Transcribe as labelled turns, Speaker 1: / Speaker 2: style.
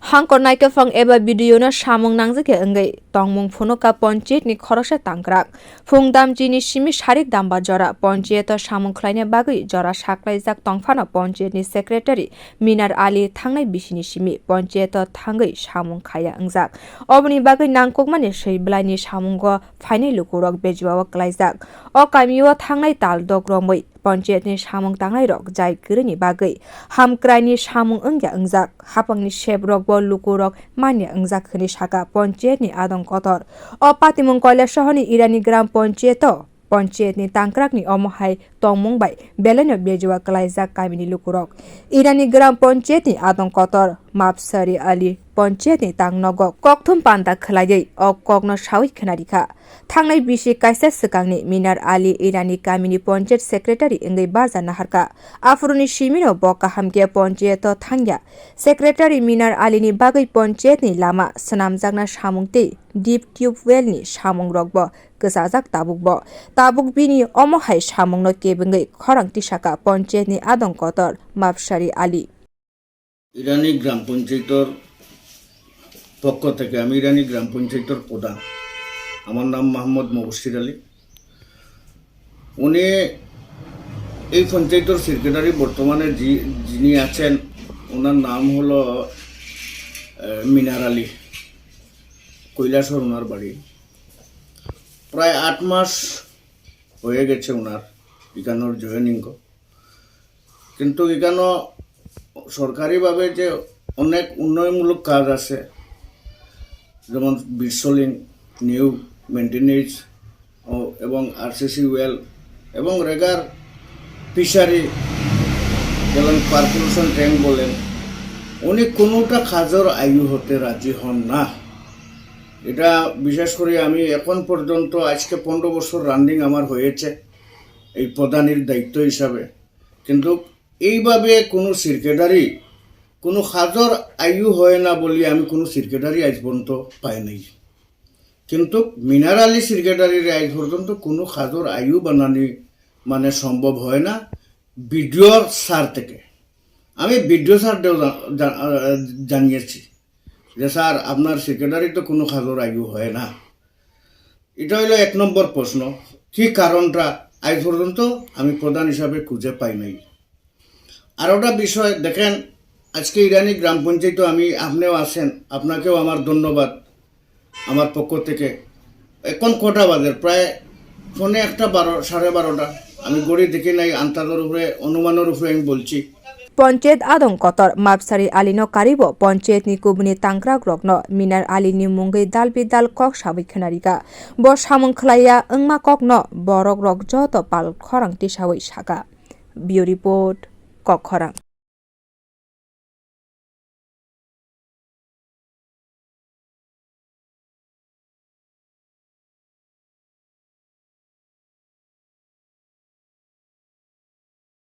Speaker 1: Hangkor naikafang eba video na Samung nangjake engai tongmung phunoka panchayatni khoroksa tangkrak phung damjini simi sharik damba jora panchayatoh Samung khwlaiya bagwi jora kwlaijak tongphano panchayatni secretary Minar Ali thangnai bisini simi panchayatoh thangai Samung khaya wnggjak oboni bagwi nangkukmani seiblani samungo phainai luku bejuao kwlaijak o kamio thangnai tal dogromoi panchayatni Samung tangnai rok jai kwrwini bagwi hamkraini Samung wnggjak hapangni shebrok bo luku manya wnggjak khani sakha panchayatni adong kotor o patimung Kailasaharni Irani gram panchayatni tangkrakrog omohai tongmung bai beleno bejuao kwlaijak kamini luku Irani gram panchayatni adong kotor Minar Ali panchayatni tangnogo kokthum panta khwlaiya o kokno sawi khonarikha thangnai bisi kaisa swkangni Minar Ali Irani kamini panchayat secretary engai barjano harka afruni simino bo kaham ke panchayatoh thangya secretary Minar Ali ni bagwi panchayatni lama swnamjakna samungti deep tube well ni samung rokbo kwsajak tabuk bini omohai samungno kebengoi khorangti sakha panchayatni adong kotor Minar Ali
Speaker 2: ইরানি গ্রাম পঞ্চায়েতর পক্ষ থেকে আমি ইরানি গ্রাম পঞ্চায়েতর প্রধান আমার নাম মোহাম্মদ মিনার আলী উনি এই পঞ্চায়েতর secretary বর্তমানে যিনি আছেন ওনার নাম হলো মিনার আলী কৈলাসহর ওনার বাড়ি প্রায় 8 মাস হয়ে গেছে ওনার এখানোর জয়েনিং কিন্তু এখানো সরকারিভাবে যে অনেক উন্নয়নমূলক কাজ আছে যেমন বিশলিং নিউ মেইনটেনেন্স এবং আরসিসি ওয়েল এবং রেগার ফিশারি বলেন পারপুলেশন ট্যাঙ্ক বলেন উনি কোনোটা কাজের আয়ু হতে রাজি হন না এটা বিশেষ করে আমি এখন পর্যন্ত আজকে 15 বছর রানিং আমার হয়েছে এই প্রধানের দায়িত্ব হিসাবে কিন্তু এইভাবে কোনো সেক্রেটারি কোনো কাজর আয়ু হয় না বলি আমি কোনো সেক্রেটারি আজ পর্যন্ত পাই নাই কিন্তু মিনার আলী সেক্রেটারির আজ পর্যন্ত কোনো কাজর আয়ু বানানি মানে সম্ভব হয় না ভিডিও স্যার থেকে আমি ভিডিও স্যার জানিয়েছি যে স্যার আপনার সেক্রেটারি তো কোনো কাজর আয়ু হয় না এটা হলো 1 নম্বর প্রশ্ন কি কারণটা আজ পর্যন্ত আমি প্রধান হিসাবে খুঁজে পাই নাই আর ওটা বিষয় দেখেন আজকে ইরানি গ্রাম পঞ্চায়েত আমি আপনিও আছেন আপনাকেও আমার ধন্যবাদ আমার পক্ষ থেকে এখন কটা বাজে প্রায় ফোনে 12:30 আমি গড়ি দেখি নাই আন্তাজের উপরে অনুমানের উপরে আমি বলছি
Speaker 1: panchayat adong kotor Minar Ali no karibo panchayatni kubni tangkrakrog no Minar Ali ni mungwi dal kok sawi khonarika bo Samung khwlaiya wngma kok no borok rok joto pal khorangti sawi sakha bio report kok khorang